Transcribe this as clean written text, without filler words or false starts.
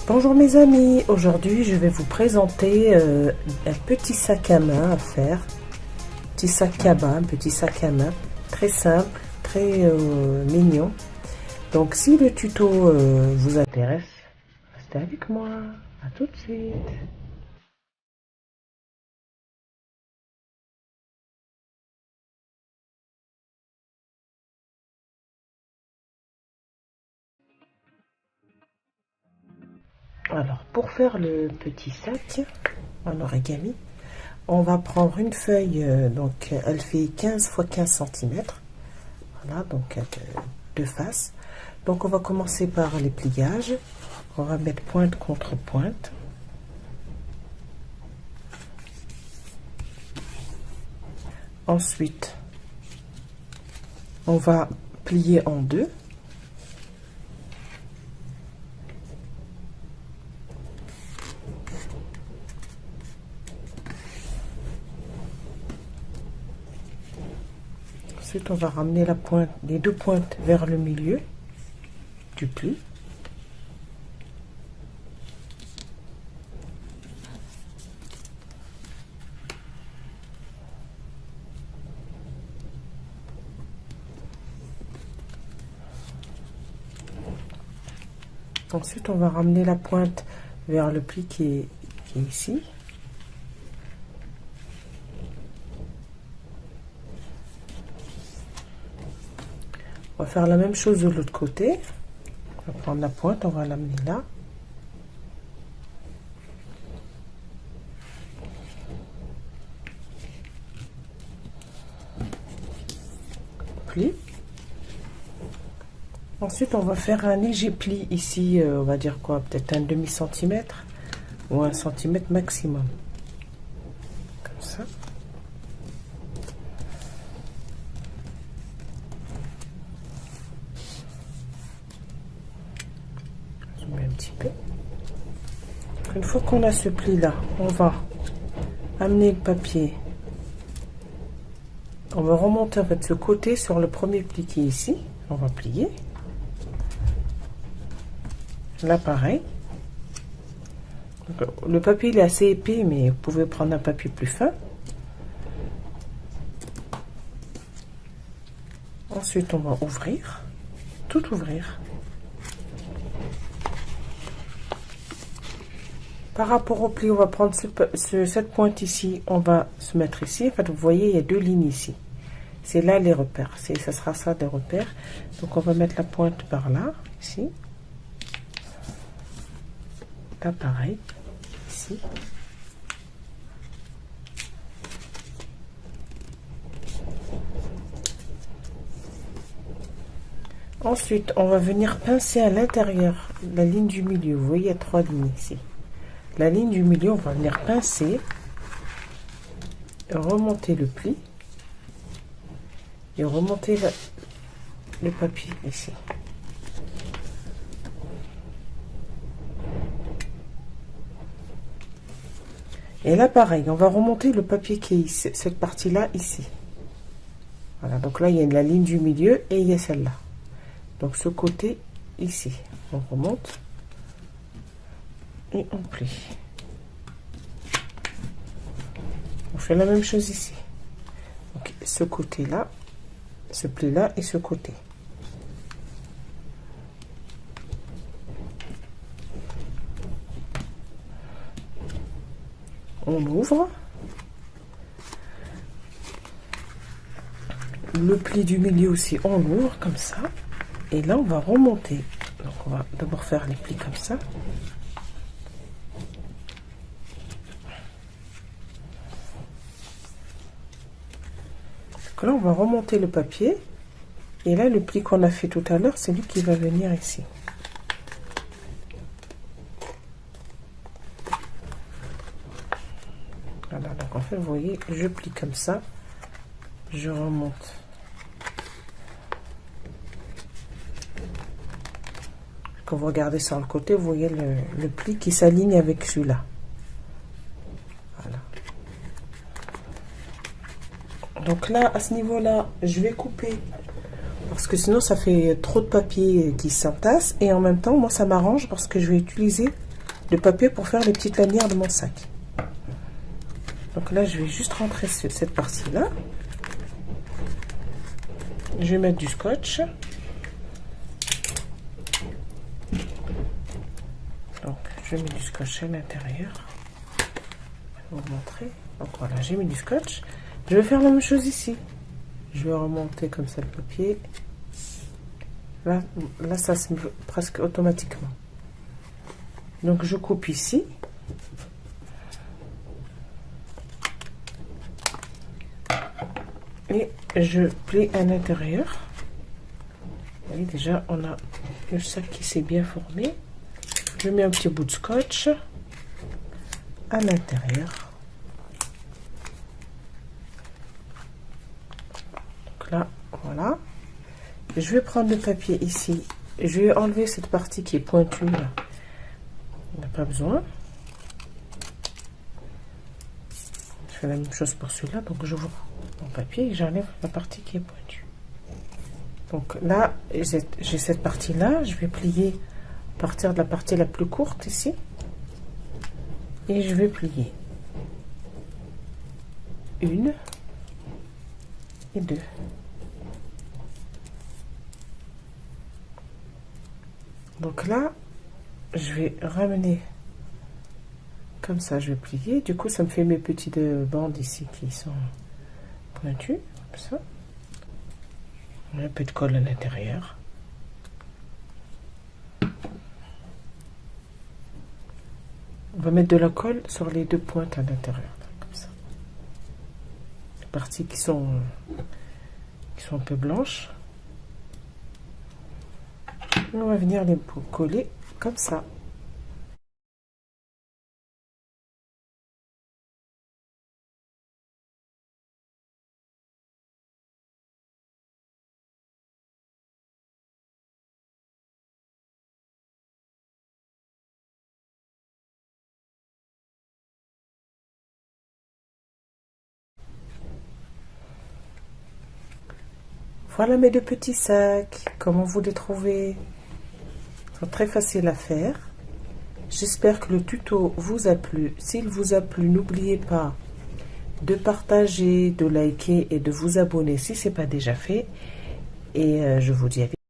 Bonjour mes amis, aujourd'hui je vais vous présenter un petit sac à main à faire. Petit sac cabas, un petit sac à main, très simple, très mignon. Donc si le tuto vous intéresse, restez avec moi, à tout de suite. Alors pour faire le petit sac en origami, on va prendre une feuille, donc elle fait 15 x 15 cm. Voilà, donc deux faces. Donc on va commencer par les pliages. On va mettre pointe contre pointe. Ensuite, on va plier en deux. Ensuite, on va ramener la pointe, les deux pointes vers le milieu du pli. Ensuite, on va ramener la pointe vers le pli qui est ici. On va faire la même chose de l'autre côté. On va prendre la pointe, on va l'amener là. Pli. Ensuite, on va faire un léger pli ici, on va dire quoi, peut-être un demi-centimètre ou 1 centimètre maximum. Comme ça. Je mets un petit peu. Une fois qu'on a ce pli-là, on va amener le papier. On va remonter en fait ce côté sur le premier pli qui est ici. On va plier. Là, pareil. Donc, le papier il est assez épais, mais vous pouvez prendre un papier plus fin. Ensuite, on va ouvrir, tout ouvrir. Par rapport au pli, on va prendre cette pointe ici, on va se mettre ici. En fait, vous voyez, il y a deux lignes ici. C'est là les repères. Ça sera ça des repères. Donc, on va mettre la pointe par là, ici. Là, pareil, ici. Ensuite, on va venir pincer à l'intérieur la ligne du milieu. Vous voyez, il y a trois lignes ici. La ligne du milieu, on va venir pincer, remonter le pli et remonter le papier ici. Et là, pareil, on va remonter le papier qui est ici, cette partie-là, ici. Voilà, donc là, il y a la ligne du milieu et il y a celle-là. Donc, ce côté, ici. On remonte et on plie. On fait la même chose ici. Donc, ce côté-là, ce pli-là et ce côté. On ouvre le pli du milieu aussi, on l'ouvre comme ça et là on va remonter. Donc on va d'abord faire les plis comme ça. Donc là on va remonter le papier et là le pli qu'on a fait tout à l'heure, c'est lui qui va venir ici. Voilà, donc en fait vous voyez, je plie comme ça, je remonte. Quand vous regardez sur le côté, vous voyez le pli qui s'aligne avec celui-là. Voilà. Donc là, à ce niveau-là, je vais couper parce que sinon ça fait trop de papier qui s'entasse et en même temps, moi ça m'arrange parce que je vais utiliser de papier pour faire les petites lanières de mon sac. Donc là, je vais juste rentrer cette partie-là. Je vais mettre du scotch. Donc, je mets du scotch à l'intérieur. Je vais vous montrer. Donc voilà, j'ai mis du scotch. Je vais faire la même chose ici. Je vais remonter comme ça le papier. Là ça se met presque automatiquement. Donc je coupe ici. Et je plie à l'intérieur. Vous voyez, déjà on a le sac qui s'est bien formé. Je mets un petit bout de scotch à l'intérieur. Donc là, voilà. Je vais prendre le papier ici. Je vais enlever cette partie qui est pointue là. On n'a pas besoin. Je fais la même chose pour celui-là. Donc j'ouvre mon papier et j'enlève la partie qui est pointue. Donc là, j'ai cette partie-là. Je vais plier à partir de la partie la plus courte ici. Et je vais plier une et deux. Donc là, je vais ramener comme ça, je vais plier. Du coup, ça me fait mes petites bandes ici qui sont pointues, comme ça. Un peu de colle à l'intérieur. On va mettre de la colle sur les deux pointes à l'intérieur, comme ça. Les parties qui sont un peu blanches. On va venir les coller comme ça. Voilà mes deux petits sacs. Comment vous les trouvez? Ils sont très faciles à faire. J'espère que le tuto vous a plu. S'il vous a plu, n'oubliez pas de partager, de liker et de vous abonner si ce n'est pas déjà fait. Et je vous dis à bientôt.